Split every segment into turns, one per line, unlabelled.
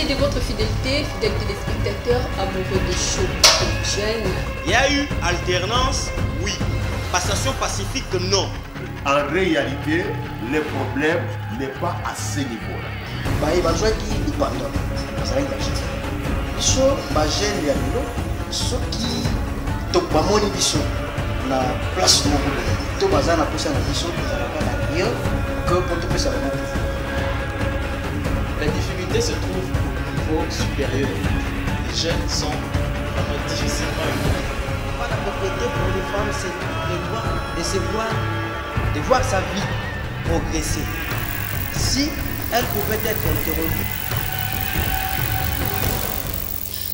de votre fidélité, fidèles téléspectateurs, amoureux de show Jeune.
Il y a eu alternance, oui. Passation pacifique, non.
En réalité, le problème n'est pas à ce niveau-là.
Il va jouer qui est pendant. Ça va être biso bagene ya lelo soki tokbamoni biso na place moko to baza na posa na biso tozalaka na rien que pour topesa bango.
La difficulté se trouve au niveau supérieur. Les jeunes sont vraiment difficilement humains.
La propriété pour les femmes, c'est de voir sa vie progresser. Si elle pouvait être interrompue.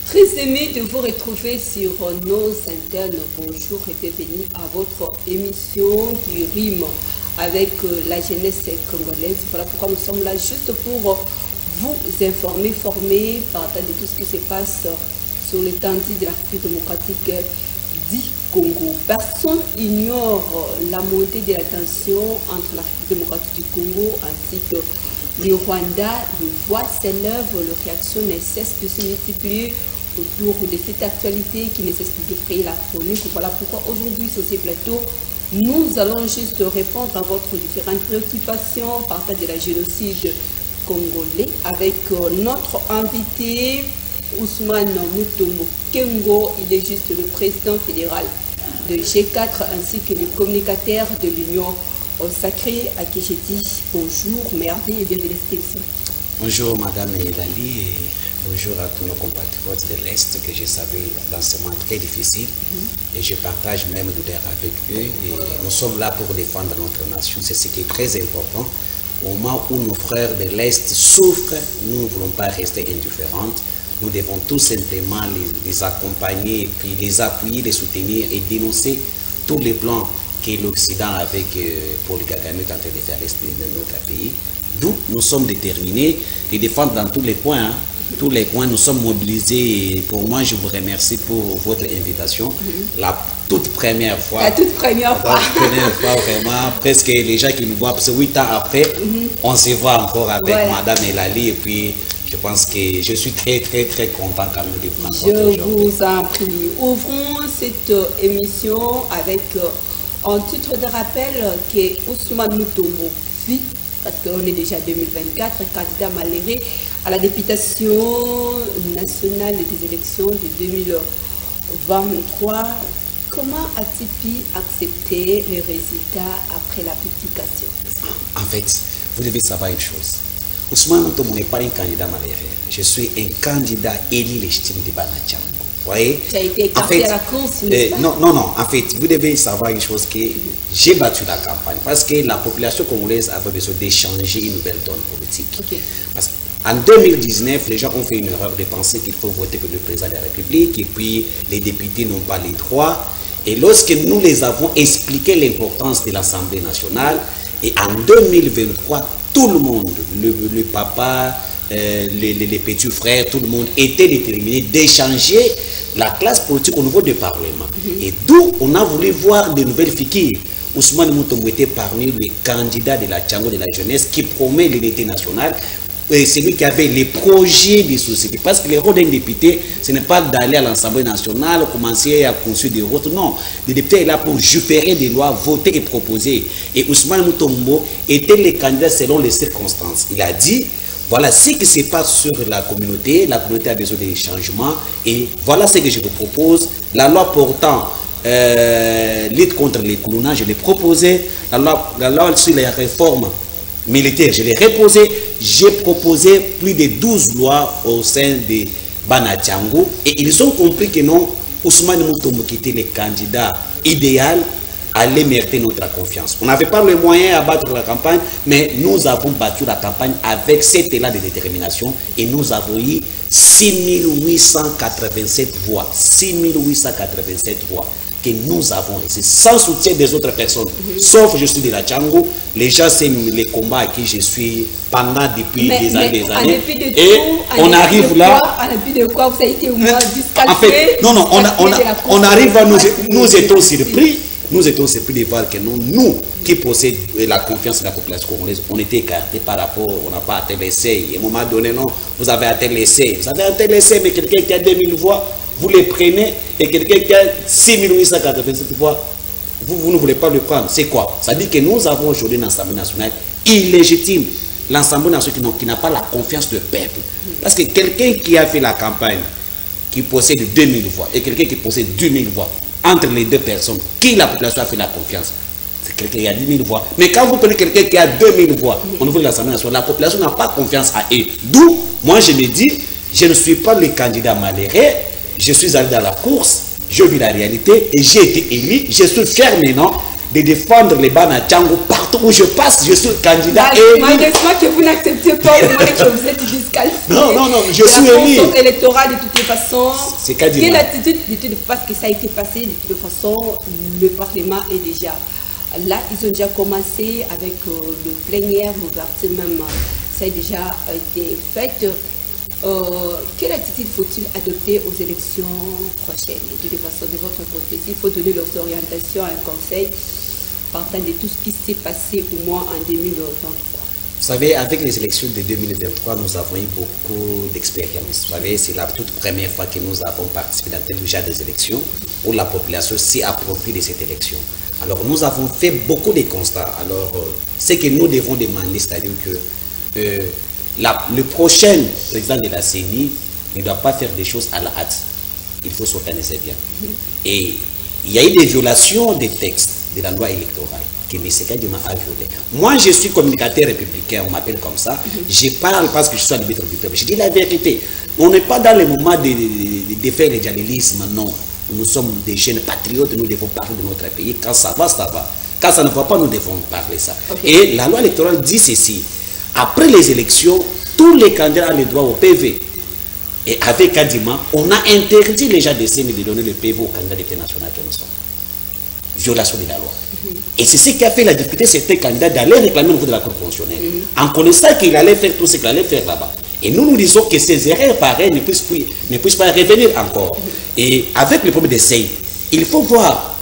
Très aimé de vous retrouver sur nos antennes. Bonjour et bienvenue à votre émission qui rime avec la jeunesse congolaise. Voilà pourquoi nous sommes là juste pour vous informer, former, parler de tout ce qui se passe sur l'étendue de la République démocratique du Congo. Personne ignore la montée de la tension entre la République démocratique du Congo ainsi que le Rwanda. Le voix s'élève, les réactions ne cessent de se multiplier autour de cette actualité qui nécessite de créer la chronique. Voilà pourquoi aujourd'hui sur ces plateaux, nous allons juste répondre à votre différentes préoccupations par rapport de la génocide congolais avec notre invité Ousmane Mutombo Kengo. Il est juste le président fédéral de G4 ainsi que le communicateur de l'Union sacrée à qui je dis bonjour, merci et bienvenue à cette émission.
Bonjour Madame Elali et bonjour à tous nos compatriotes de l'Est que je savais dans ce moment très difficile et je partage même l'odeur avec eux et nous sommes là pour défendre notre nation, c'est ce qui est très important. Au moment où nos frères de l'Est souffrent, nous ne voulons pas rester indifférents, nous devons tout simplement les accompagner et puis les appuyer, les soutenir et dénoncer tous les plans que l'Occident avec Paul Kagame est en train de faire l'Est de notre pays. D'où nous sommes déterminés de défendre dans tous les points. Tous les coins, nous sommes mobilisés. Et pour moi, je vous remercie pour votre invitation. La toute première fois.
La toute première fois.
La première fois, vraiment. Presque les gens qui nous voient, parce que 8 ans après, on se voit encore avec Madame Elali. Et puis, je pense que je suis très, très, très content quand même de vous rencontrer aujourd'hui.
Je vous en prie. Ouvrons cette émission avec un titre de rappel qui est Ousmane Mutombo, parce qu'on est déjà 2024, candidat malheureux à la députation nationale des élections de 2023. Comment a-t-il pu accepter les résultats après la publication?
En fait, vous devez savoir une chose. Ousmane Mutombo n'est pas un candidat malheureux. Je suis un candidat élu légitime de Banachango. Voyez?
Tu as été écarté à la course,
non, en fait, vous devez savoir une chose, que j'ai battu la campagne parce que la population congolaise avait besoin d'échanger une nouvelle donne politique. Parce qu'en 2019, les gens ont fait une erreur de penser qu'il faut voter pour le président de la République et puis les députés n'ont pas les droits. Et lorsque nous les avons expliqué l'importance de l'Assemblée nationale, et en 2023, tout le monde, le papa, les petits frères, tout le monde était déterminé d'échanger la classe politique au niveau du Parlement. Et d'où on a voulu voir de nouvelles figures. Ousmane Mutombo était parmi les candidats de la Tchango de la jeunesse qui promet l'unité nationale. Et c'est lui qui avait les projets des sociétés. Parce que le rôle d'un député, ce n'est pas d'aller à l'Assemblée nationale, commencer à construire des routes. Non, le député est là pour juférer des lois, voter et proposer. Et Ousmane Mutombo était le candidat selon les circonstances. Il a dit, voilà ce qui se passe sur la communauté a besoin de changements. Et voilà ce que je vous propose. La loi portant lutte contre les colonnages, je l'ai proposé. La loi sur les réformes militaires, je l'ai reposé. J'ai proposé plus de 12 lois au sein de Banachango et ils ont compris que non, Ousmane Mutombo qui était le candidat idéal allait mériter notre confiance. On n'avait pas le moyen à battre la campagne, mais nous avons battu la campagne avec cet élan de détermination et nous avons eu 6887 voix. 6887 voix que nous avons ici, sans soutien des autres personnes, sauf je suis de la Tchango, les gens c'est les combats à qui je suis pendant depuis des années. Et on arrive là.
En dépit de quoi vous avez été au moins disqualifié.
En fait, non, on arrive à nous étions surpris nous étions surpris de voir que nous qui possédons la confiance de la population congolaise, on était écartés par rapport, on n'a pas atteint l'essai. Et à un moment donné, non, vous avez atteint l'essai. Vous avez atteint l'essai, mais quelqu'un qui a 2000 voix, vous les prenez, et quelqu'un qui a 6887 voix, vous ne voulez pas le prendre. C'est quoi? Ça dit que nous avons aujourd'hui une Assemblée nationale illégitime. L'Assemblée nationale qui n'a pas la confiance du peuple. Parce que quelqu'un qui a fait la campagne, qui possède 2000 voix, et quelqu'un qui possède 10 000 voix, entre les deux personnes, qui la population a fait la confiance? C'est quelqu'un qui a 10 000 voix. Mais quand vous prenez quelqu'un qui a 2000 voix au niveau de l'Assemblée nationale, la population n'a pas confiance à eux. D'où, moi je me dis, je ne suis pas le candidat malheureux, je suis allé dans la course, je vis la réalité et j'ai été élu, je suis fier maintenant de défendre les Bana Tchango partout où je passe, je suis candidat élu.
Malheureusement que vous n'acceptez pas au moins que vous êtes disqualifié.
Non, je suis élu.
La électorale de toutes les façons.
C'est quasiment.
Quelle attitude parce que ça a été passé de toute façon, le Parlement est déjà là. Ils ont déjà commencé avec le plénière, l'ouverture même, ça a déjà été fait. Quelle attitude faut-il adopter aux élections prochaines? De toute façon, de votre côté, il faut donner leurs orientations à un conseil partant de tout ce qui s'est passé au moins en 2023.
Vous savez, avec les élections de 2023, nous avons eu beaucoup d'expérience. Vous savez, c'est la toute première fois que nous avons participé dans tel genre des élections où la population s'est appropriée de cette élection. Alors, nous avons fait beaucoup de constats. Alors, ce que nous devons demander, c'est-à-dire que le prochain président de la CENI ne doit pas faire des choses à la hâte. Il faut s'organiser bien. Et il y a eu des violations des textes de la loi électorale que M. Kadima a violé. Moi, je suis communicateur républicain, on m'appelle comme ça. Je parle parce que je suis à l'arbitre du peuple. Je dis la vérité. On n'est pas dans le moment de faire le dialysme, non. Nous sommes des jeunes patriotes, nous devons parler de notre pays. Quand ça va, ça va. Quand ça ne va pas, nous devons parler ça. Et la loi électorale dit ceci. Après les élections, tous les candidats ont le droit au PV. Et avec Kadima, on a interdit les gens de CENI de donner le PV aux candidats d'été national qui nous sont. Violation de la loi. Et c'est ce qui a fait la difficulté, c'était candidat d'aller réclamer au niveau de la Cour constitutionnelle. En connaissant qu'il allait faire tout ce qu'il allait faire là-bas. Et nous disons que ces erreurs pareilles ne puissent pas revenir encore. Et avec le problème des CEI, il faut voir,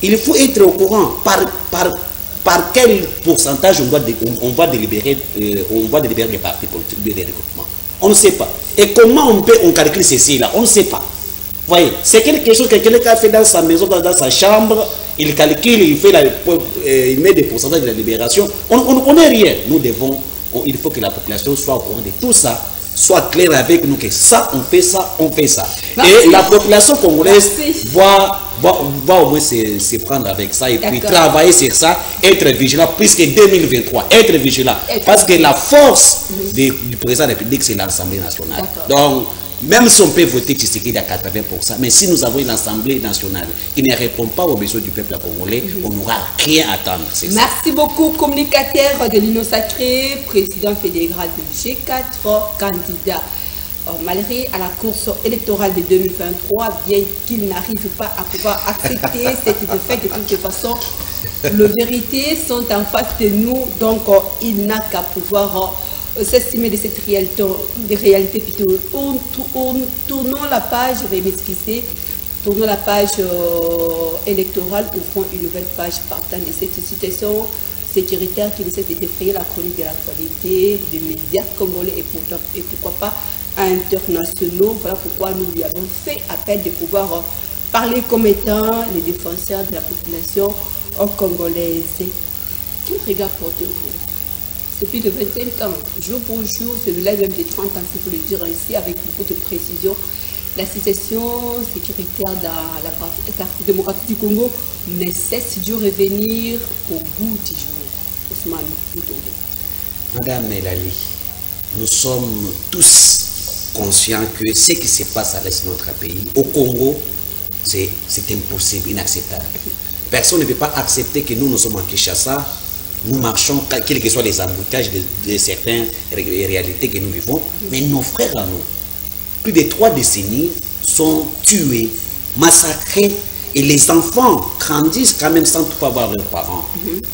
il faut être au courant par quel pourcentage on va délibérer les partis politiques de regroupement. On ne sait pas. Et comment on calcule ceci là? On ne sait pas. Vous voyez, c'est quelque chose que quelqu'un a fait dans sa maison, dans sa chambre, il calcule, il met des pourcentages de la libération. On ne connaît rien. Nous devons, il faut que la population soit au courant de tout ça, soit claire avec nous que ça, on fait ça, on fait ça. Merci. Et la population congolaise va au moins se prendre avec ça et puis travailler sur ça, être vigilant, puisque 2023, être vigilant. Parce que la force du président de la République, c'est l'Assemblée nationale. Donc, même si on peut voter Tshisekedi à 80%, mais si nous avons une Assemblée nationale qui ne répond pas aux besoins du peuple congolais, on n'aura rien à attendre.
Merci beaucoup, communicateur de l'Union Sacrée, président fédéral de G4, candidat. Malgré à la course électorale de 2023, bien qu'il n'arrive pas à pouvoir accepter cette défaite, de toute façon, les vérités sont en face de nous, donc il n'a qu'à pouvoir s'estimer de cette réalité plutôt. Tournons la page, je vais m'excuser, tournons la page électorale, ouvrons une nouvelle page partant de cette situation sécuritaire qui essaie de défrayer la chronique de l'actualité des médias congolais et pourquoi pas internationaux. Voilà pourquoi nous lui avons fait appel de pouvoir parler comme étant les défenseurs de la population congolaise. Quel regard portez-vous? C'est plus de 25 ans, jour pour jour, celui-là même de 30 ans, il faut le dire ainsi, avec beaucoup de précision. La situation sécuritaire dans la partie démocratique du Congo ne cesse de revenir au bout du jour. Ousmane Moutogo.
Madame Melali, nous sommes tous conscients que ce qui se passe avec notre pays, au Congo, c'est impossible, inacceptable. Personne ne peut pas accepter que nous sommes en Kinshasa. Nous marchons, quels que soient les embouteillages de certaines réalités que nous vivons, mais nos frères à nous, plus de 3 décennies, sont tués, massacrés, et les enfants grandissent quand même sans tout avoir leurs parents.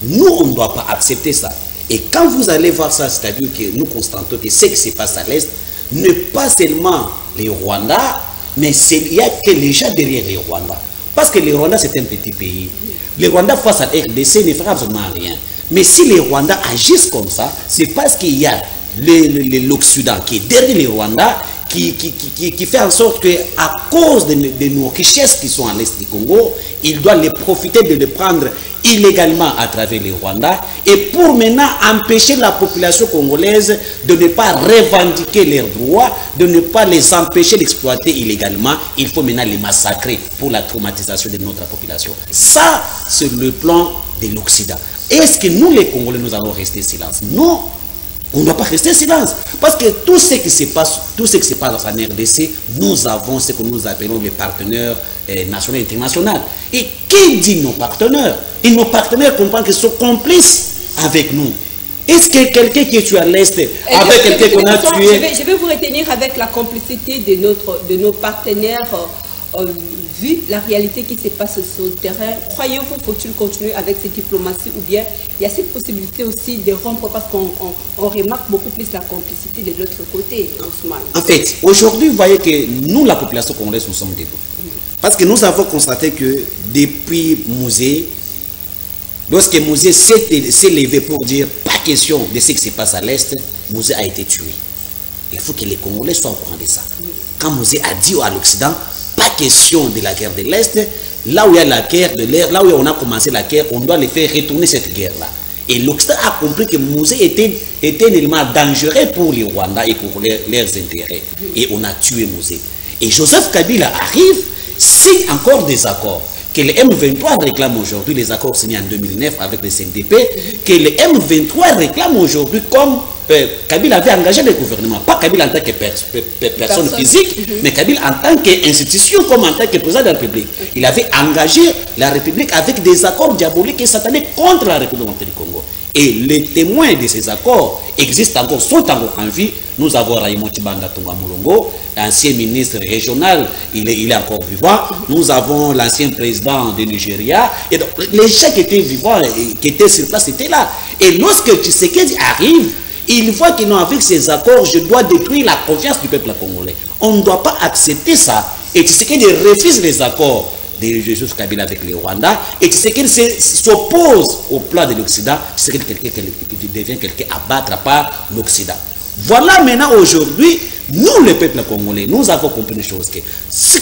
Nous, on ne doit pas accepter ça. Et quand vous allez voir ça, c'est-à-dire que nous constatons que ce qui se passe à l'Est, n'est pas seulement les Rwandais, mais il y a que les gens derrière les Rwandais. Parce que le Rwanda, c'est un petit pays. Le Rwanda, face à RDC, ne fera absolument rien. Mais si les Rwandais agissent comme ça, c'est parce qu'il y a l'Occident qui est derrière les Rwandais, qui fait en sorte qu'à cause de nos richesses qui sont à l'est du Congo, il doit les profiter de les prendre illégalement à travers les Rwandais et pour maintenant empêcher la population congolaise de ne pas revendiquer leurs droits, de ne pas les empêcher d'exploiter illégalement. Il faut maintenant les massacrer pour la traumatisation de notre population. Ça, c'est le plan de l'Occident. Est-ce que nous, les Congolais, nous allons rester silence? Non. On ne doit pas rester silence. Parce que tout ce qui se passe en RDC, nous avons ce que nous appelons les partenaires nationaux et internationaux. Et qui dit nos partenaires? Et nos partenaires comprennent qu'ils sont complices avec nous. Est-ce que quelqu'un qui est tué à l'Est, avec quelqu'un qu'on a tué...
Je vais vous retenir avec la complicité de nos partenaires. Vu la réalité qui se passe sur le terrain, croyez-vous faut-il continuer avec cette diplomatie ou bien il y a cette possibilité aussi de rompre parce qu'on remarque beaucoup plus la complicité de l'autre côté, Ousmane.
En fait, aujourd'hui, vous voyez que nous, la population congolaise, nous sommes debout. Parce que nous avons constaté que depuis Mouzé, lorsque Mouzé s'est levé pour dire pas question de ce qui se passe à l'Est, Mouzé a été tué. Il faut que les Congolais soient au courant de ça. Quand Mouzé a dit à l'Occident, pas question de la guerre de l'Est, là où il y a la guerre de l'air, là où on a commencé la guerre, on doit les faire retourner cette guerre-là. Et l'Occident a compris que Mouzé était un élément dangereux pour les Rwandais et pour leurs intérêts. Et on a tué Mouzé. Et Joseph Kabila arrive, signe encore des accords que le M23 réclame aujourd'hui, les accords signés en 2009 avec le CNDP, que le M23 réclame aujourd'hui comme Kabila avait engagé le gouvernement, pas Kabila en tant que personne physique, mais Kabila en tant qu'institution, comme en tant que président de la République. Il avait engagé la République avec des accords diaboliques et sataniques contre la République du Congo. Et les témoins de ces accords existent encore, sont encore en vie. Nous avons Raymond Tibanda Tonga Mulongo, ancien ministre régional, il est encore vivant. Nous avons l'ancien président de Nigeria. Et donc, les gens qui étaient vivants, qui étaient sur place, étaient là. Et lorsque Tshisekedi arrive, il voit que non, avec ces accords, je dois détruire la confiance du peuple congolais. On ne doit pas accepter ça. Et Tshisekedi refuse les accords de Joseph Kabila avec les Rwandais. Et Tshisekedi s'oppose au plan de l'Occident. Tshisekedi devient quelqu'un à battre par l'Occident. Voilà maintenant aujourd'hui, nous le peuple congolais, nous avons compris une chose. Que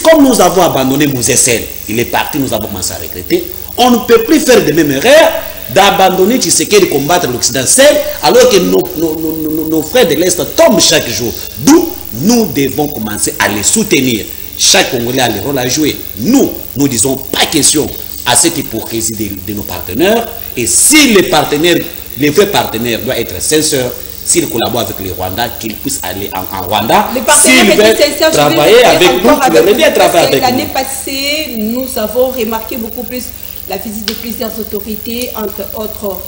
comme nous avons abandonné Mouzé Sel, il est parti, nous avons commencé à regretter. On ne peut plus faire de même erreur d'abandonner Tshisekedi de combattre l'Occident seul, alors que nos frères de l'Est tombent chaque jour. D'où nous devons commencer à les soutenir. Chaque Congolais a le rôle à jouer. Nous disons pas question à cette hypocrisie de nos partenaires. Et si les vrais partenaires doivent être sincères, s'ils collaborent avec les Rwandais, qu'ils puissent aller en Rwanda. S'ils veulent travailler avec nous, ils veulent bien travailler avec nous.
L'année passée, nous avons remarqué beaucoup plus la visite de plusieurs autorités, entre autres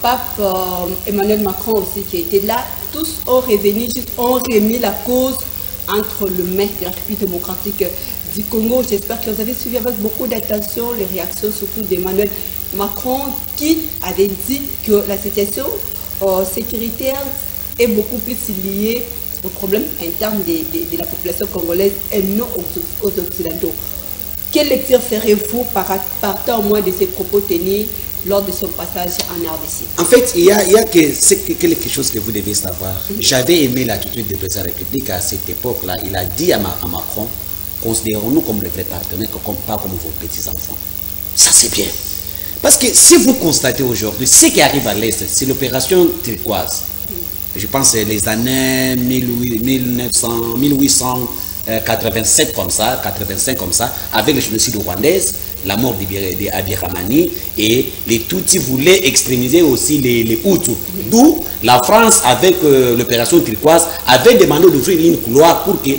pape Emmanuel Macron aussi qui était là. Tous ont revenu, ont remis la cause entre le maire de la République démocratique du Congo. J'espère que vous avez suivi avec beaucoup d'attention les réactions surtout d'Emmanuel Macron qui avait dit que la situation sécuritaire est beaucoup plus liée aux problèmes internes de la population congolaise et non aux Occidentaux. Quelle lecture ferez-vous partant au moins de ces propos tenus lors de son passage en RDC?
En fait, il y a quelque chose que vous devez savoir. J'avais aimé l'attitude du président de la République à cette époque-là. Il a dit à Macron, considérons-nous comme les vrais partenaires, pas comme vos petits-enfants. Ça, c'est bien. Parce que si vous constatez aujourd'hui, ce qui arrive à l'Est, c'est l'opération turquoise. Je pense que les années 1887 comme ça, 85 comme ça, avec le génocide rwandais, la mort d'Abiy Rahmani, et les Tutsis voulaient extrémiser aussi les Hutus. D'où la France, avec l'opération turquoise, avait demandé d'ouvrir une couloir pour que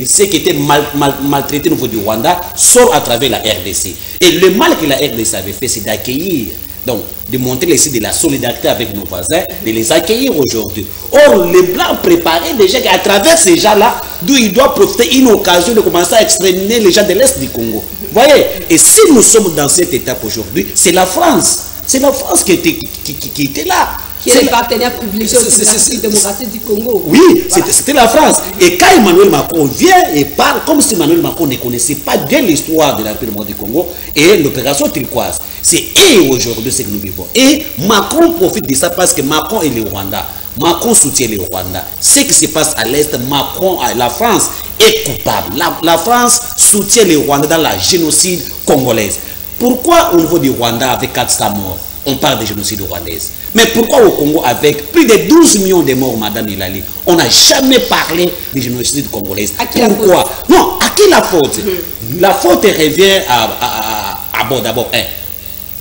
ceux qui étaient maltraités au niveau du Rwanda sortent à travers la RDC. Et le mal que la RDC avait fait, c'est d'accueillir, donc de montrer les signes de la solidarité avec nos voisins, de les accueillir aujourd'hui. Or, les Blancs préparaient déjà qu'à travers ces gens-là, d'où ils doivent profiter une occasion de commencer à exterminer les gens de l'Est du Congo. Voyez? Et si nous sommes dans cette étape aujourd'hui, c'est la France. C'est la France qui était là.
Qui est le partenaire privilégié de la République démocratique du Congo.
Oui, voilà. C'était la France. Et quand Emmanuel Macron vient et parle comme si Emmanuel Macron ne connaissait pas bien l'histoire de la République démocratique du Congo et l'opération turquoise. C'est aujourd'hui ce que nous vivons. Et Macron profite de ça parce que Macron est le Rwanda. Macron soutient le Rwanda. Ce qui se passe à l'Est, la France est coupable. La France soutient le Rwanda dans la génocide congolaise. Pourquoi au niveau du Rwanda, avec 400 morts, on parle de génocide rwandaise? Mais pourquoi au Congo, avec plus de 12 millions de morts, Madame Ilali, on n'a jamais parlé de génocide congolaise? Pourquoi? Non, à qui la faute? La faute revient d'abord,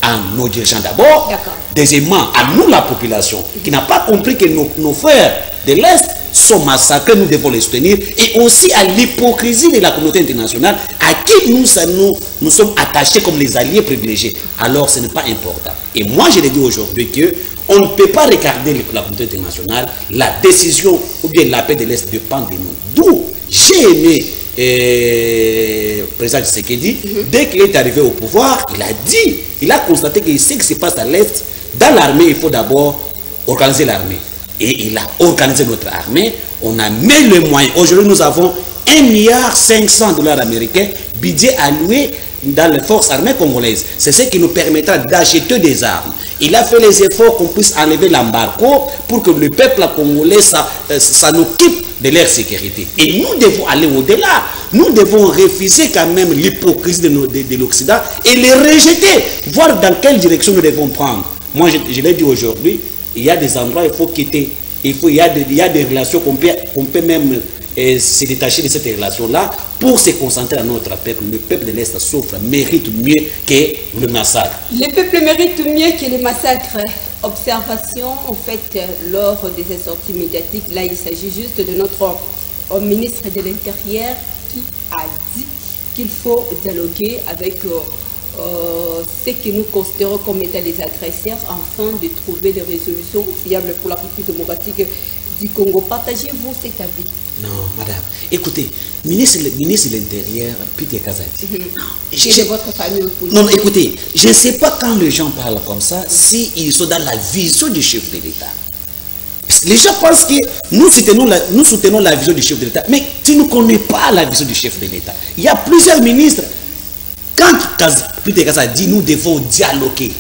à nos dirigeants d'abord, deuxièmement, à nous la population, qui n'a pas compris que nos frères de l'Est sont massacrés, nous devons les soutenir, et aussi à l'hypocrisie de la communauté internationale, à qui nous sommes attachés comme les alliés privilégiés. Alors ce n'est pas important. Et moi je le dis aujourd'hui que on ne peut pas regarder la communauté internationale, la décision ou bien la paix de l'Est dépend de nous. D'où j'ai aimé le président Tshisekedi, dès qu'il est arrivé au pouvoir, il a constaté que ce qui se passe à l'Est, dans l'armée, il faut d'abord organiser l'armée. Et il a organisé notre armée, on a mis les moyens. Aujourd'hui, nous avons 1,5 milliard américains budget alloué dans les forces armées congolaises. C'est ce qui nous permettra d'acheter des armes. Il a fait les efforts qu'on puisse enlever l'embargo pour que le peuple congolais s'en occupe de leur sécurité. Et nous devons aller au-delà. Nous devons refuser quand même l'hypocrisie de l'Occident et les rejeter, voir dans quelle direction nous devons prendre. Moi, je l'ai dit aujourd'hui, il y a des endroits il faut quitter. Il y a des relations qu'on peut même se détacher de cette relation-là pour se concentrer à notre peuple. Le peuple de l'Est souffre, mérite mieux que le massacre.
Le peuple mérite mieux que le massacre. Observation, en fait, lors des sorties médiatiques, là, il s'agit juste de notre ministre de l'Intérieur qui a dit qu'il faut dialoguer avec ce que nous considérons comme étant les agresseurs afin de trouver des résolutions fiables pour la République démocratique du Congo. Partagez-vous cet avis?
Non, madame. Écoutez, ministre de l'Intérieur, Peter Kazadi.
Qui est de votre famille aussi.
Non, écoutez, je ne sais pas quand les gens parlent comme ça, s'ils sont dans la vision du chef de l'État. Les gens pensent que nous soutenons la vision du chef de l'État, mais tu ne connais pas la vision du chef de l'État. Il y a plusieurs ministres. Quand Peter Kazadi dit nous devons dialoguer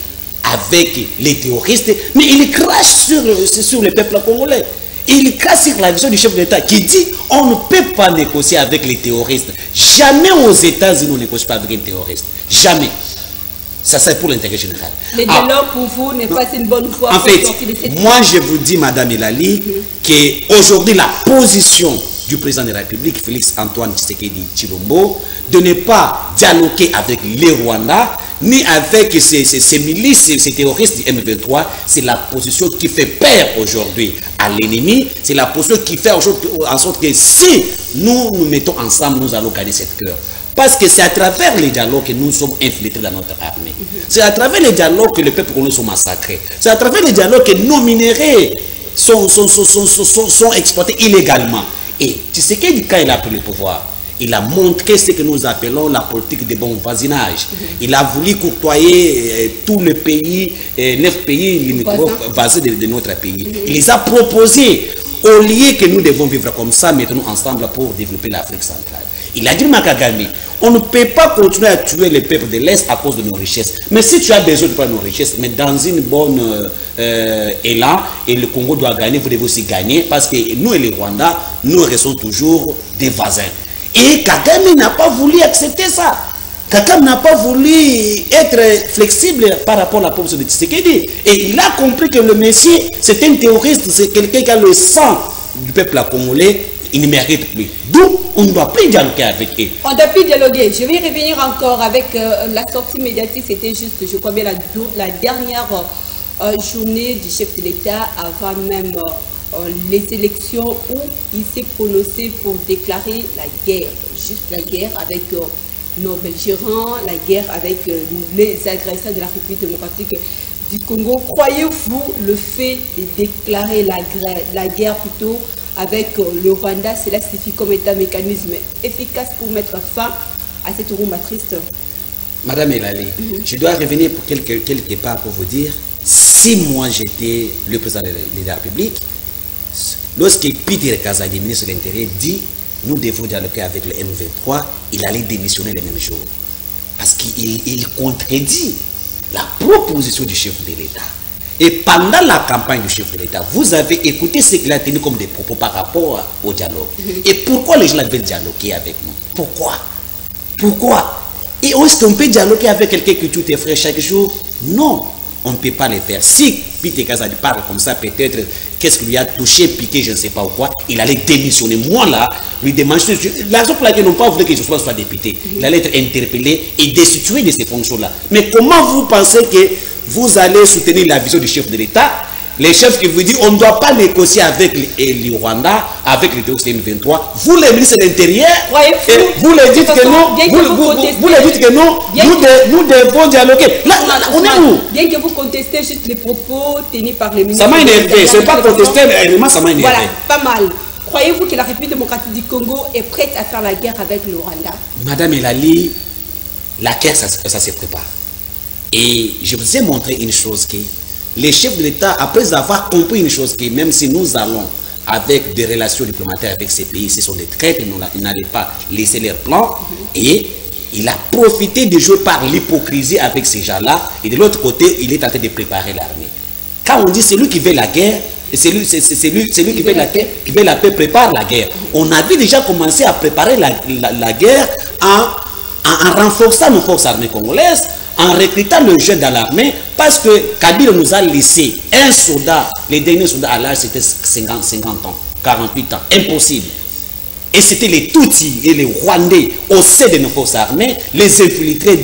avec les terroristes, mais il crache sur le peuple congolais. Il crache sur la vision du chef de l'État qui dit on ne peut pas négocier avec les terroristes. Jamais aux États-Unis on ne négocie pas avec un terroriste. Jamais. Ça c'est pour l'intérêt général.
Le dialogue pour vous n'est pas une bonne voie.
En fait, moi je vous dis, Madame Ilali, qu'aujourd'hui la position du président de la République, Félix Antoine Tshisekedi Tshilombo, de ne pas dialoguer avec les Rwandais, ni avec ces milices, ces terroristes du M23, c'est la position qui fait peur aujourd'hui à l'ennemi, c'est la position qui fait en sorte que si nous nous mettons ensemble, nous allons gagner cette guerre. Parce que c'est à travers les dialogues que nous sommes infiltrés dans notre armée. C'est à travers les dialogues que les peuples congolais sont massacrés. C'est à travers les dialogues que nos minéraux sont exploités illégalement. Et Tshisekedi, quand il a pris le pouvoir, il a montré ce que nous appelons la politique de bon voisinage. Il a voulu courtoyer tous les pays, 9 pays voisins de notre pays. Il les a proposés, au lieu que nous devons vivre comme ça, mettons-nous ensemble pour développer l'Afrique centrale. Il a dit, Makagami, on ne peut pas continuer à tuer les peuples de l'Est à cause de nos richesses. Mais si tu as besoin de prendre nos richesses, mais dans une bonne élan, et le Congo doit gagner, vous devez aussi gagner, parce que nous et les Rwandais, nous restons toujours des voisins. Et Kagame n'a pas voulu accepter ça. Kagame n'a pas voulu être flexible par rapport à la position de Tshisekedi. Et il a compris que le Messie, c'est un terroriste, c'est quelqu'un qui a le sang du peuple congolais. Il ne mérite plus. D'où on ne doit plus dialoguer avec eux.
On ne doit plus dialoguer. Je vais revenir encore avec la sortie médiatique. C'était juste, je crois bien, la dernière journée du chef de l'État avant même les élections où il s'est prononcé pour déclarer la guerre. Juste la guerre avec nos belligérants, la guerre avec les agresseurs de la République démocratique du Congo. Croyez-vous le fait de déclarer la guerre plutôt avec le Rwanda, cela suffit comme état mécanisme efficace pour mettre fin à cette rumba triste?
Madame Elali, je dois revenir pour quelque part pour vous dire, si moi j'étais le président de la République, lorsque Peter Kazadi, ministre de l'Intérieur, dit nous devons dialoguer avec le M23, il allait démissionner le même jour. Parce qu'il contredit la proposition du chef de l'État. Et pendant la campagne du chef de l'État, vous avez écouté ce qu'il a tenu comme des propos par rapport au dialogue. Et pourquoi les gens veulent dialoguer avec nous? Pourquoi? Et est-ce qu'on peut dialoguer avec quelqu'un que tout est frais chaque jour? Non, on ne peut pas le faire. Si Peter Kazadi parle comme ça, peut-être qu'est-ce qui lui a touché, piqué, je ne sais pas ou quoi, il allait démissionner. Moi là, lui demander, la raison pour laquelle ils n'ont pas voulu que je soit député, il allait être interpellé et destitué de ces fonctions-là. Mais comment vous pensez que vous allez soutenir la vision du chef de l'État? Les chefs qui vous disent on ne doit pas négocier avec le Rwanda, avec les M23. Vous, les ministres de l'Intérieur, vous les dites que non, vous les dites que non, nous devons dialoguer. Là, on est où?
Bien que vous contestez juste les propos tenus par les ministres.
Ça m'a énervé, ce n'est pas contester, mais réellement ça m'a énervé.
Voilà, pas mal. Croyez-vous que la République démocratique du Congo est prête à faire la guerre avec le Rwanda?
Madame Elali, la guerre, ça se prépare. Et je vous ai montré une chose que les chefs de l'État, après avoir compris une chose, que même si nous allons avec des relations diplomatiques avec ces pays, ce sont des traîtres, ils n'allaient pas laisser leur plan, et il a profité de jouer par l'hypocrisie avec ces gens-là, et de l'autre côté, il est en train de préparer l'armée. Quand on dit c'est lui qui veut la guerre, c'est lui qui veut la guerre, qui veut la paix, prépare la guerre. On avait déjà commencé à préparer la guerre en renforçant nos forces armées congolaises, en recrutant le jeune dans l'armée, parce que Kabila nous a laissé un soldat, les derniers soldats à l'âge c'était 50 ans, 48 ans, impossible. Et c'était les Tutsis et les Rwandais au sein de nos forces armées, les infiltrés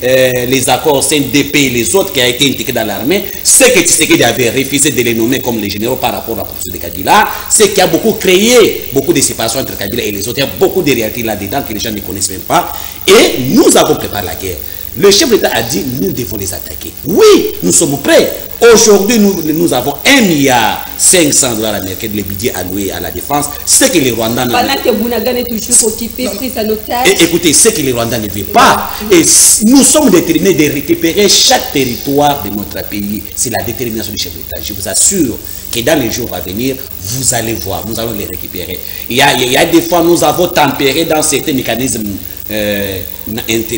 les accords CNDP et les autres qui ont été intégrés dans l'armée, ce que Tshisekedi avait refusé de les nommer comme les généraux par rapport à la proposition de Kabila, ce qui a beaucoup créé beaucoup de séparation entre Kabila et les autres. Il y a beaucoup de réalités là-dedans que les gens ne connaissent même pas. Et nous avons préparé la guerre. Le chef de l'État a dit nous devons les attaquer. Oui, nous sommes prêts. Aujourd'hui, nous avons 1,5 milliard $ américains de budget alloué à la défense. Ce que les Rwandais ne
pendant que Bounagan est toujours occupé, pris en otage.
Et écoutez, ce que les Rwandais ne veulent pas. Et nous sommes déterminés de récupérer chaque territoire de notre pays. C'est la détermination du chef de l'État. Je vous assure que dans les jours à venir, vous allez voir, nous allons les récupérer. Il y a des fois, nous avons tempéré dans certains mécanismes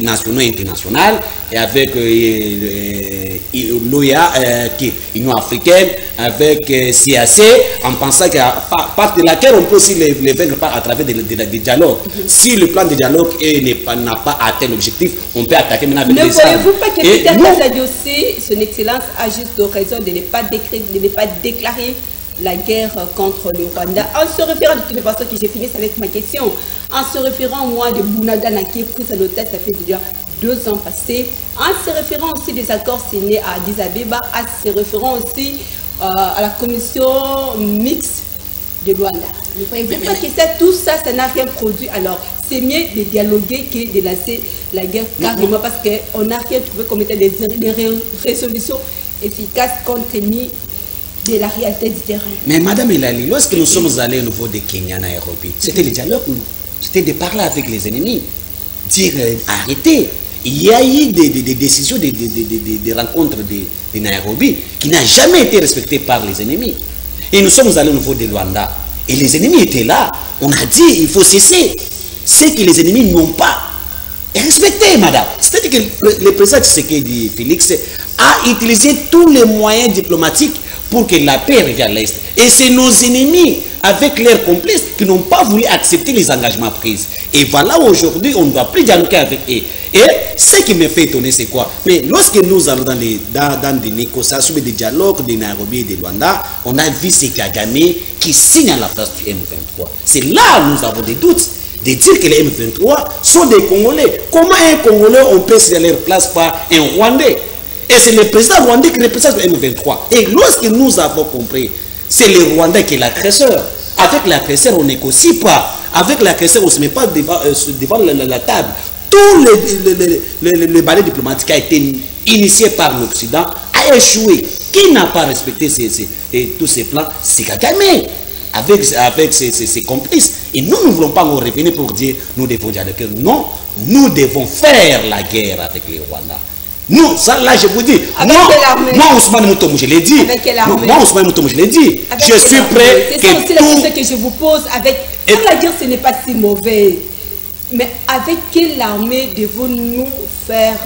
nationaux et internationaux, et avec l'OIA, l'Union africaine, avec CAC, en pensant qu'à part de laquelle on peut aussi les vaincre à travers des dialogues. Si le plan de dialogue n'a pas atteint l'objectif, on peut attaquer maintenant avec
des armes. Ne voyez-vous pas que Peter Kazadi aussi, son excellence, a juste raison de ne pas déclarer la guerre contre le Rwanda, en se référant, de toute façon que j'ai fini avec ma question, en se référant au mois de Bunagana qui est pris à l'hôtel, ça fait déjà 2 ans passés, en se référant aussi des accords signés à Addis Abeba, en se référant aussi à la commission mixte de Luanda. Ne voyez-vous pas que tout ça, ça n'a rien produit? Alors, c'est mieux de dialoguer que de lancer la guerre carrément, parce qu'on n'a rien trouvé comme étant des résolutions efficaces compte tenu de la réalité du terrain. Mais Madame Elali, lorsque nous sommes allés au niveau de Kenya, Nairobi, c'était le dialogue, c'était de parler avec les ennemis, dire arrêtez. Il y a eu des décisions, des rencontres de Nairobi qui n'ont jamais été respectées par les ennemis. Et nous sommes allés au niveau de Luanda. Et les ennemis étaient là. On a dit il faut cesser. Ce que les ennemis n'ont pas respecté, madame. C'est-à-dire que le président Tshisekedi Félix a utilisé tous les moyens diplomatiques pour que la paix revienne à l'Est. Et c'est nos ennemis, avec leurs complices, qui n'ont pas voulu accepter les engagements pris. Et voilà, aujourd'hui, on ne doit plus dialoguer avec eux. Et ce qui me fait étonner, c'est quoi? Mais lorsque nous allons dans des négociations, des dialogues de Nairobi et de Luanda, on a vu ces Kagame qui signent à la place du M23. C'est là où nous avons des doutes de dire que les M23 sont des Congolais. Comment un Congolais, on peut signer à leur place par un Rwandais? Et c'est le président rwandais qui représente le M23. Et lorsque nous avons compris, c'est le Rwandais qui est l'agresseur. Avec l'agresseur, on ne négocie pas. Avec l'agresseur, on ne se met pas devant la table. Tout le balai diplomatique a été initié par l'Occident, a échoué. Qui n'a pas respecté tous ces plans? C'est Kagame, avec ses complices. Et nous ne voulons pas nous revenir pour dire nous devons dialoguer. Non, nous devons faire la guerre avec les Rwandais.
Nous, ça là, je vous dis,
Avec quelle armée?
moi, Ousmane Moutomou, je l'ai dit.
Avec quelle armée?
Moi, Ousmane Moutomou, je l'ai dit.
Avec
Je suis prêt
c'est ça aussi
que
la question
tout...
que je vous pose. Comme la guerre, ce n'est pas si mauvais. Mais avec quelle armée devons-nous faire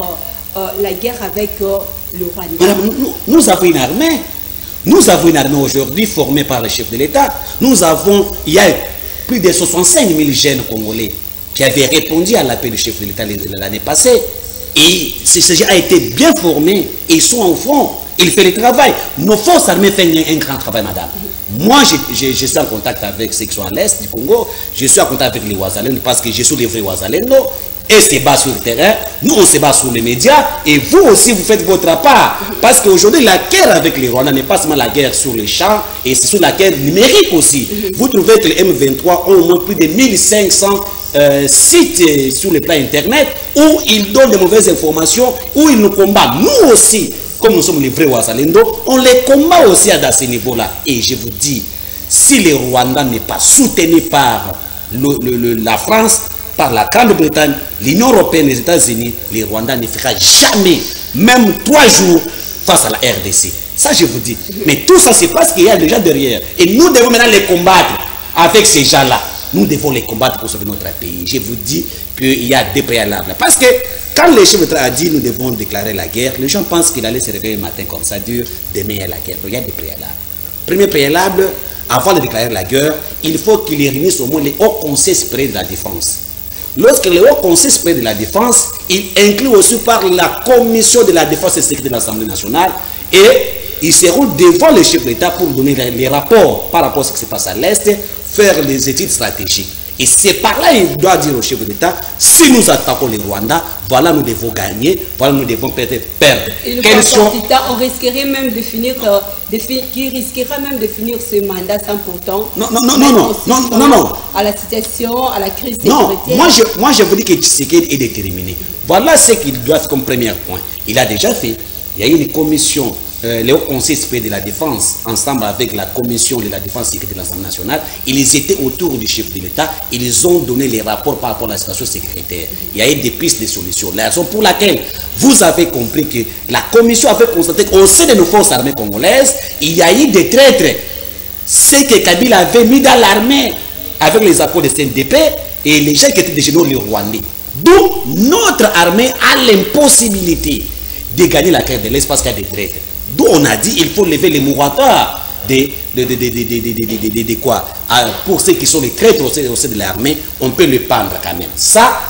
la guerre avec le Rwanda?
Madame, nous avons une armée. Nous avons une armée aujourd'hui formée par le chef de l'État. Il y a plus de 65 000 jeunes Congolais qui avaient répondu à l'appel du chef de l'État l'année passée. Et ces gens ont été bien formés et ils sont en front. Ils font le travail. Nos forces armées font un grand travail, madame. Moi, je suis en contact avec ceux qui sont à l'est du Congo. Je suis en contact avec les Ouazalendo parce que je suis les vrais Ouazalendo. Et se bat sur le terrain. Nous, on se bat sur les médias. Et vous aussi, vous faites votre part. Parce qu'aujourd'hui, la guerre avec les Rwandais n'est pas seulement la guerre sur les champs, et c'est sur la guerre numérique aussi. Vous trouvez que les M23 ont au moins plus de 1500 sites sur le plan Internet où ils donnent de mauvaises informations, où ils nous combattent. Nous aussi, comme nous sommes les vrais Ouazalendo, on les combat aussi à ce niveau-là. Et je vous dis, si le Rwanda n'est pas soutenu par la France, par la Grande-Bretagne, l'Union européenne, les États-Unis, le Rwanda ne fera jamais, même 3 jours, face à la RDC. Ça, je vous dis. Mais tout ça, c'est parce qu'il y a déjà derrière. Et nous devons maintenant les combattre avec ces gens-là. Nous devons les combattre pour sauver notre pays. Je vous dis qu'il y a des préalables. Parce que quand le chef d'État a dit nous devons déclarer la guerre, les gens pensent qu'il allait se réveiller le matin comme ça, dire demain il y a la guerre. Donc il y a des préalables. Premier préalable, avant de déclarer la guerre, il faut qu'il réunisse au moins les hauts conseils supérieurs de la défense. Lorsque le Haut Conseil supérieur de la défense, il inclut aussi par la commission de la défense et sécurité de l'Assemblée nationale et ils seront devant le chef de l'État pour donner les rapports par rapport à ce qui se passe à l'Est, faire les études stratégiques. Et c'est par là qu'il doit dire au chef de l'État, si nous attaquons le Rwanda, voilà nous devons gagner, voilà nous devons peut-être perdre.
Et le on risquerait même de finir, qui risquera même de finir ce mandat sans pourtant...
Non.
À la situation, à la crise sécuritaire.
Non, moi je vous dis que Tshisekedi est déterminé. Voilà ce qu'il doit faire comme premier point. Il a déjà fait. Il y a une commission, le Haut Conseil supérieur de la Défense, ensemble avec la commission de la Défense et sécurité de l'Assemblée nationale, ils étaient autour du chef de l'État, ils ont donné les rapports par rapport à la situation sécuritaire. Il y a eu des pistes de solutions. La raison pour laquelle vous avez compris que la commission avait constaté qu'au sein de nos forces armées congolaises, il y a eu des traîtres. Ce que Kabila avait mis dans l'armée avec les accords de CNDP et les gens qui étaient des généraux les Rwandais. D'où notre armée a l'impossibilité de gagner la guerre de l'Est parce qu'il y a des traîtres. D'où on a dit qu'il faut lever les moratoires de quoi pour ceux qui sont les traîtres au sein de l'armée, on peut le pendre quand même. Ça,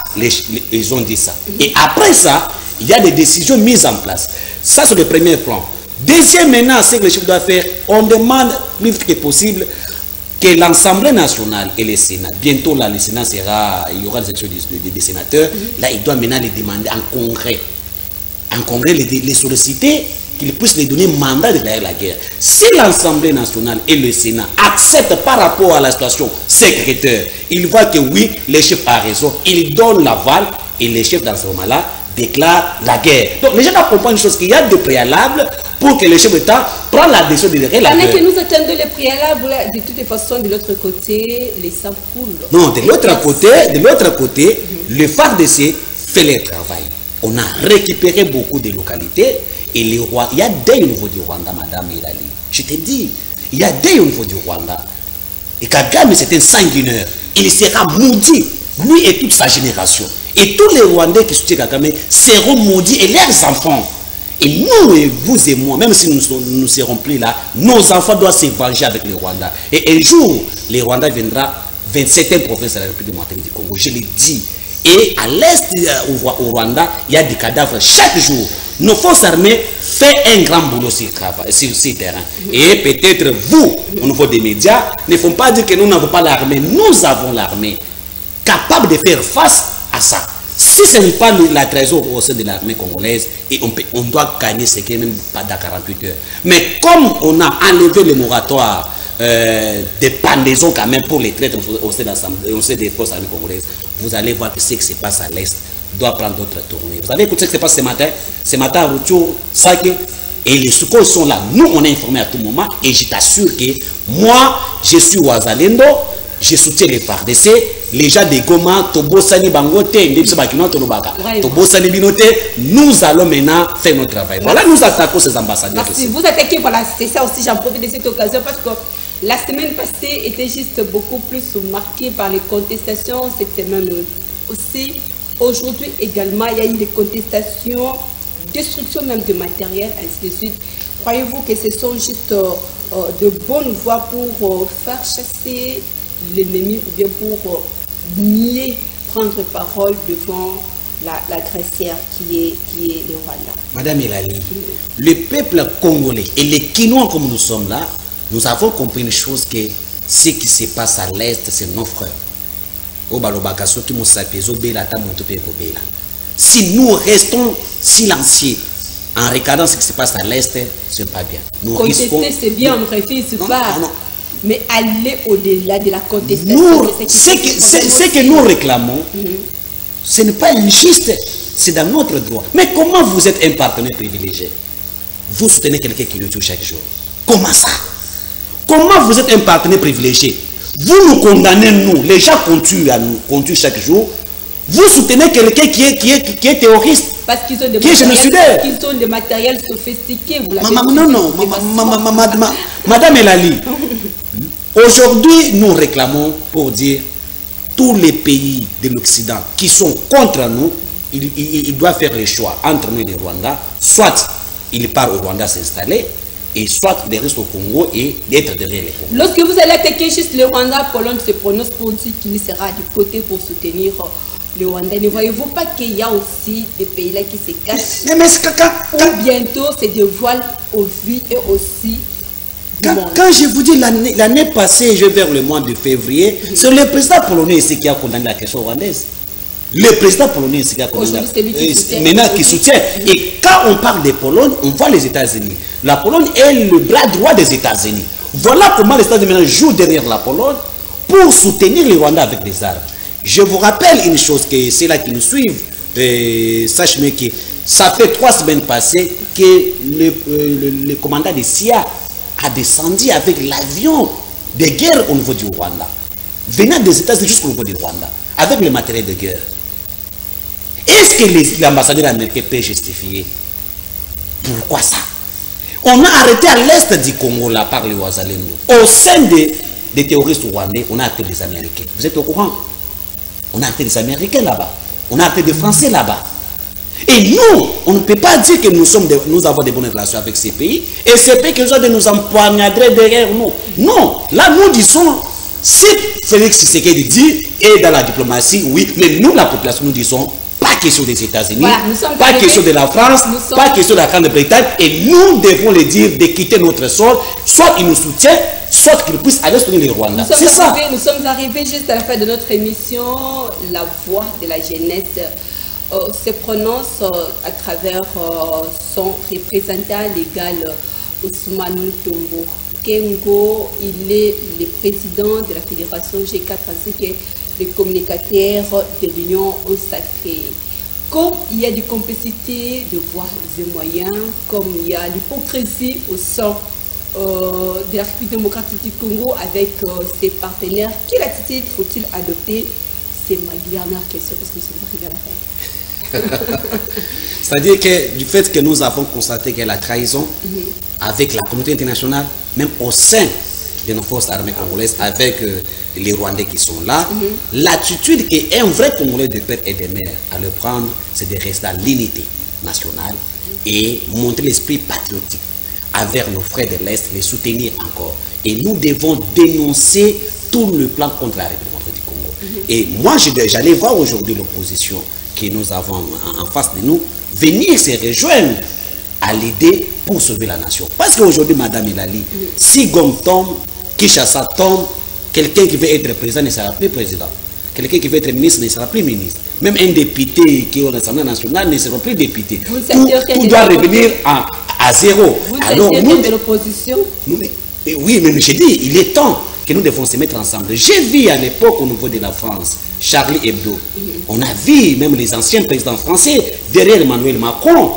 ils ont dit ça. Et après ça, il y a des décisions mises en place. Ça, c'est le premier plan. Deuxième menace, c'est que le chef doit faire, on demande plus vite que possible que l'Assemblée nationale et le Sénat, bientôt là, le Sénat il y aura les élections des sénateurs, là, il doit maintenant les demander en congrès. En congrès, les solliciter, qu'ils puissent les donner mandat de déclarer la guerre. Si l'Assemblée nationale et le Sénat acceptent par rapport à la situation sécuritaire, ils voient que oui, le chef a raison, ils donnent l'aval et le chef dans ce moment-là déclare la guerre. Donc les gens doivent comprendre une chose, qu'il y a des préalables pour que le chef d'État prenne la décision de déclarer la guerre.
Que nous attendons les préalables, de toute façon, de l'autre côté, les sang coulent.
Non, de l'autre côté, le FARDC fait le travail. On a récupéré beaucoup de localités et il y a des au niveau du Rwanda, madame Hilali. Je te dis, il y a des au niveau du Rwanda. Et Kagame, c'est un sanguinaire. Il sera maudit, lui et toute sa génération. Et tous les Rwandais qui soutiennent Kagame seront maudits et leurs enfants. Et nous, et vous et moi, même si nous ne serons plus là, nos enfants doivent se venger avec les Rwandais. Et un jour, les Rwandais viendront 27e province de la République démocratique du Congo. Je l'ai dit. Et à l'est au Rwanda, il y a des cadavres chaque jour. Nos forces armées font un grand boulot sur ces terrains. Et peut-être vous, au niveau des médias, ne faut pas dire que nous n'avons pas l'armée. Nous avons l'armée capable de faire face à ça. Si ce n'est pas la trésor au sein de l'armée congolaise, et on doit gagner ce qui n'est même pas dans 48 heures. Mais comme on a enlevé le moratoire des pendaisons quand même pour les traîtres au sein des forces armées congolaises, vous allez voir que ce qui se passe à l'Est doit prendre d'autres tournées. Vous avez écouté ce qui se passe ce matin? Ce matin à Rutshuru, Sake, et les secours sont là. Nous, on est informés à tout moment et je t'assure que moi, je suis Ouazalendo, je soutiens les FARDC les gens de Goma, Tobosani Bangote, nous allons maintenant faire notre travail. Voilà, nous attaquons ces ambassadeurs.
Merci. Vous attaquez, voilà, c'est ça aussi, j'en profite de cette occasion parce que la semaine passée était juste beaucoup plus marquée par les contestations. Cette semaine aussi, aujourd'hui également, il y a eu des contestations, destruction même de matériel, ainsi de suite. Croyez-vous que ce sont juste de bonnes voies pour faire chasser l'ennemi ou bien pour mieux prendre parole devant l'agresseur qui est le Rwanda?
Madame Elali, le peuple congolais et les Kinois comme nous sommes là, nous avons compris une chose, que ce qui se passe à l'Est, c'est nos frères. Si nous restons silencieux en regardant ce qui se passe à l'Est, ce n'est pas bien. Nous risquons...
c'est bien, on ne refuse pas. Mais aller au-delà de la contestation...
Ce que nous réclamons, ce n'est pas injuste, c'est dans notre droit. Mais comment vous êtes un partenaire privilégié? Vous soutenez quelqu'un qui le tue chaque jour. Comment ça? Comment vous êtes un partenaire privilégié? Vous nous condamnez, nous, les gens qu'on tue chaque jour. Vous soutenez quelqu'un qui est terroriste,
parce qu'ils ont des matériels sophistiqués. Vous l'avez
Madame Elali, aujourd'hui, nous réclamons pour dire tous les pays de l'Occident qui sont contre nous, ils doivent faire le choix entre nous et le Rwanda. Soit ils partent au Rwanda s'installer, et soit de rester au Congo et d'être derrière les Congo.
Lorsque vous allez attaquer juste le Rwanda, Pologne se prononce pour dire qu'il sera du côté pour soutenir le Rwanda. Ne voyez-vous pas qu'il y a aussi des pays-là qui se cachent? Ou bientôt se dévoilent au vu et aussi du monde.
Quand je vous dis l'année passée, je vais vers le mois de février, c'est le président polonais ici qui a condamné la question rwandaise. Le président polonais ici qui a condamné maintenant qui soutient. Et quand on parle de Pologne, on voit les États-Unis. La Pologne est le bras droit des États-Unis. Voilà comment les États-Unis maintenant jouent derrière la Pologne pour soutenir le Rwanda avec des armes. Je vous rappelle une chose, que c'est là qui nous suivent. Sachez que ça fait 3 semaines passées que le commandant de CIA a descendu avec l'avion de guerre au niveau du Rwanda, venant des États-Unis jusqu'au niveau du Rwanda, avec le matériel de guerre. Est-ce que l'ambassadeur américain peut justifier? Pourquoi ça? On a arrêté à l'est du Congo, là, par les Ouazalendo. Au sein des terroristes rwandais, on a arrêté des Américains. Vous êtes au courant? On a arrêté des Américains là-bas. On a arrêté des Français là-bas. Et nous, on ne peut pas dire que nous avons des bonnes relations avec ces pays. Et ces pays qui nous ont de nous empoignarder derrière nous. Non, là nous disons, si Félix Tshisekedi dit, et dans la diplomatie, oui, mais nous, la population, nous disons, pas question des États-Unis, voilà, pas question de la France, pas question de la Grande-Bretagne. Et nous devons les dire de quitter notre sol, soit ils nous soutiennent, soit qu'ils puissent aller soutenir les Rwandais. C'est ça.
Nous sommes arrivés juste à la fin de notre émission. La voix de la jeunesse se prononce à travers son représentant légal, Ousmane Tombo Kengo. Il est le président de la fédération G4 ainsi que le communicateur de l'Union sacrée. Comme il y a des complicités de voix et moyens, comme il y a l'hypocrisie au sein de la République démocratique du Congo avec ses partenaires, quelle attitude faut-il adopter? C'est ma dernière question parce que nous sommes arrivés à la fin.
C'est-à-dire que du fait que nous avons constaté qu'il y a la trahison avec la communauté internationale, même au sein de nos forces armées congolaises, avec les Rwandais qui sont là, l'attitude qu'un vrai Congolais de père et de mère à le prendre, c'est de rester dans l'unité nationale et montrer l'esprit patriotique envers nos frères de l'Est, les soutenir encore. Et nous devons dénoncer tout le plan contre la République du Congo. Et moi, j'allais voir aujourd'hui l'opposition que nous avons en face de nous, venir se rejoindre à l'idée pour sauver la nation. Parce qu'aujourd'hui, Madame Elali, si Gom tombe, Kinshasa tombe, quelqu'un qui veut être président ne sera plus président. Quelqu'un qui veut être ministre ne sera plus ministre. Même un député qui est au l'Assemblée nationale ne sera plus député. Tout doit revenir à zéro.
Alors, nous, de l'opposition.
Oui, mais je dis, il est temps que nous devons se mettre ensemble. J'ai vu à l'époque au niveau de la France, Charlie Hebdo. On a vu même les anciens présidents français derrière Emmanuel Macron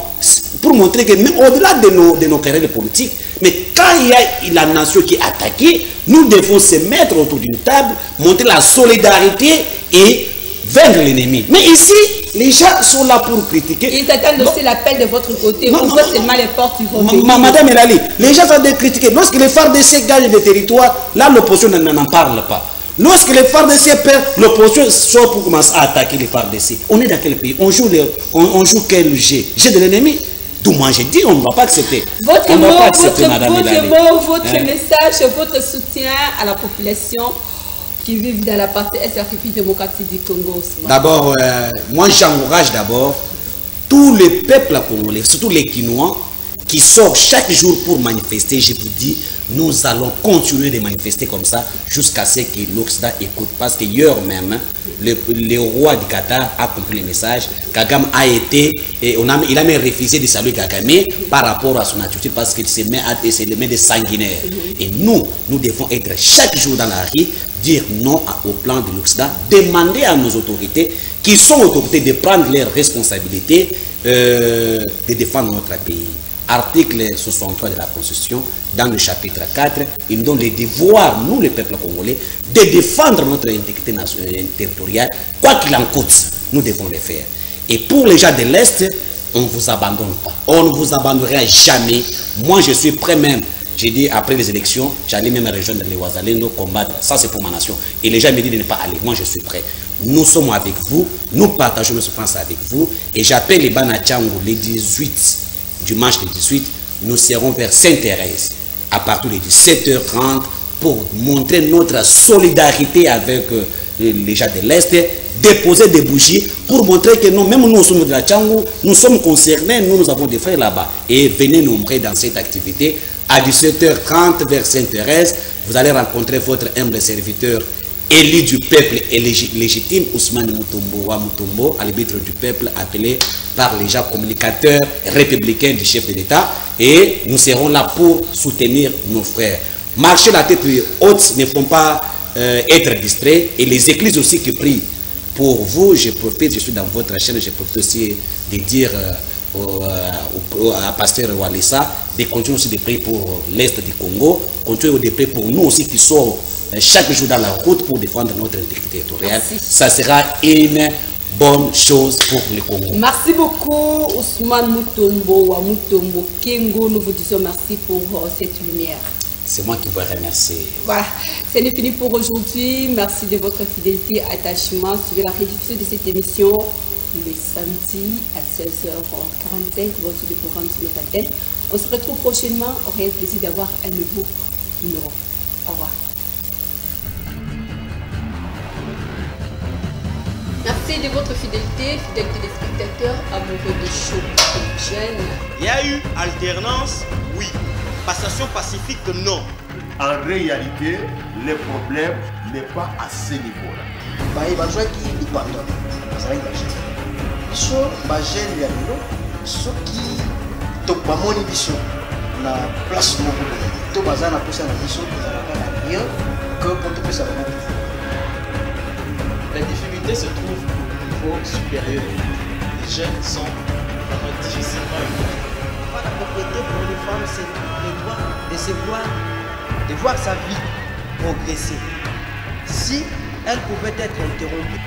pour montrer que même au-delà de nos carrières politiques, mais quand il y a la nation qui est attaquée, nous devons se mettre autour d'une table, montrer la solidarité et vaincre l'ennemi. Mais ici, les gens sont là pour critiquer.
Ils attendent aussi l'appel de votre côté. On voit seulement les portes qui vont venir.
Madame Elali, les gens sont de critiquer. Lorsque les FARDC gagnent des territoires, là l'opposition n'en parle pas. Lorsque les FARDC perdent, l'opposition sort pour commencer à attaquer les FARDC. On est dans quel pays? On joue quel jeu? Jeu de l'ennemi? D'où moi j'ai dit, on ne va pas accepter.
Votre mot, votre message, votre soutien à la population qui vivent dans la partie est la République démocratique du Congo.
D'abord, moi j'encourage d'abord tous les peuples congolais, surtout les Kinois, qui sortent chaque jour pour manifester. Je vous dis, nous allons continuer de manifester comme ça jusqu'à ce que l'Occident écoute. Parce que hier même, le roi du Qatar a compris le message. Kagame a été, il a même refusé de saluer Kagame par rapport à son attitude parce qu'il se met des sanguinaires. Et nous devons être chaque jour dans la rue, dire non au plan de l'Occident, demander à nos autorités, qui sont autorités, de prendre leurs responsabilités, de défendre notre pays. Article 63 de la Constitution, dans le chapitre 4, il nous donne le devoir, nous le peuple congolais, de défendre notre intégrité territoriale, quoi qu'il en coûte, nous devons le faire. Et pour les gens de l'Est, on ne vous abandonne pas. On ne vous abandonnera jamais. Moi, je suis prêt même. J'ai dit, après les élections, j'allais même rejoindre les Ouazalendo, combattre. Ça, c'est pour ma nation. Et les gens me disent de ne pas aller. Moi, je suis prêt. Nous sommes avec vous. Nous partageons nos souffrances avec vous. Et j'appelle les Banachango le 18, dimanche le 18. Nous serons vers Sainte-Thérèse à partir de 17h30 pour montrer notre solidarité avec les gens de l'Est, déposer des bougies pour montrer que nous, même nous sommes de la Tchango, nous sommes concernés, nous avons des frères là-bas. Et venez nombreux dans cette activité. À 17h30 vers Sainte-Thérèse, vous allez rencontrer votre humble serviteur élu du peuple et légitime, Ousmane Mutombo, à l'arbitre du peuple, appelé par les gens communicateurs républicains du chef de l'État. Et nous serons là pour soutenir nos frères. Marcher la tête haute ne font pas être distrait. Et les églises aussi qui prient pour vous, je profite, je suis dans votre chaîne, je profite aussi de dire à pasteur Walissa de continuer aussi de prier pour l'Est du Congo, continuer de prier pour nous aussi qui sommes chaque jour dans la route pour défendre notre intégrité territoriale. Ça sera une bonne chose pour le Congo.
Merci beaucoup Ousmane Mutombo à Mutombo Kengo. Nous vous disons merci pour cette lumière.
C'est moi qui vous remercie. Voilà,
c'est fini pour aujourd'hui. Merci de votre fidélité, attachement. Suivez la rediffusion de cette émission le samedi à 16h45. Votre programme sur notre antenne. On se retrouve prochainement. On aura le plaisir d'avoir un nouveau numéro. Au revoir. Merci de votre fidélité des spectateurs amoureux de show.
Il y a eu alternance, oui. Passation pacifique, non.
En réalité, le problème n'est pas à ce niveau-là.
La difficulté se trouve au niveau supérieur. Les jeunes sont vraiment difficilement éduqués.
La propriété pour les femmes, c'est le droit de voir sa vie progresser. Si elle pouvait être interrompue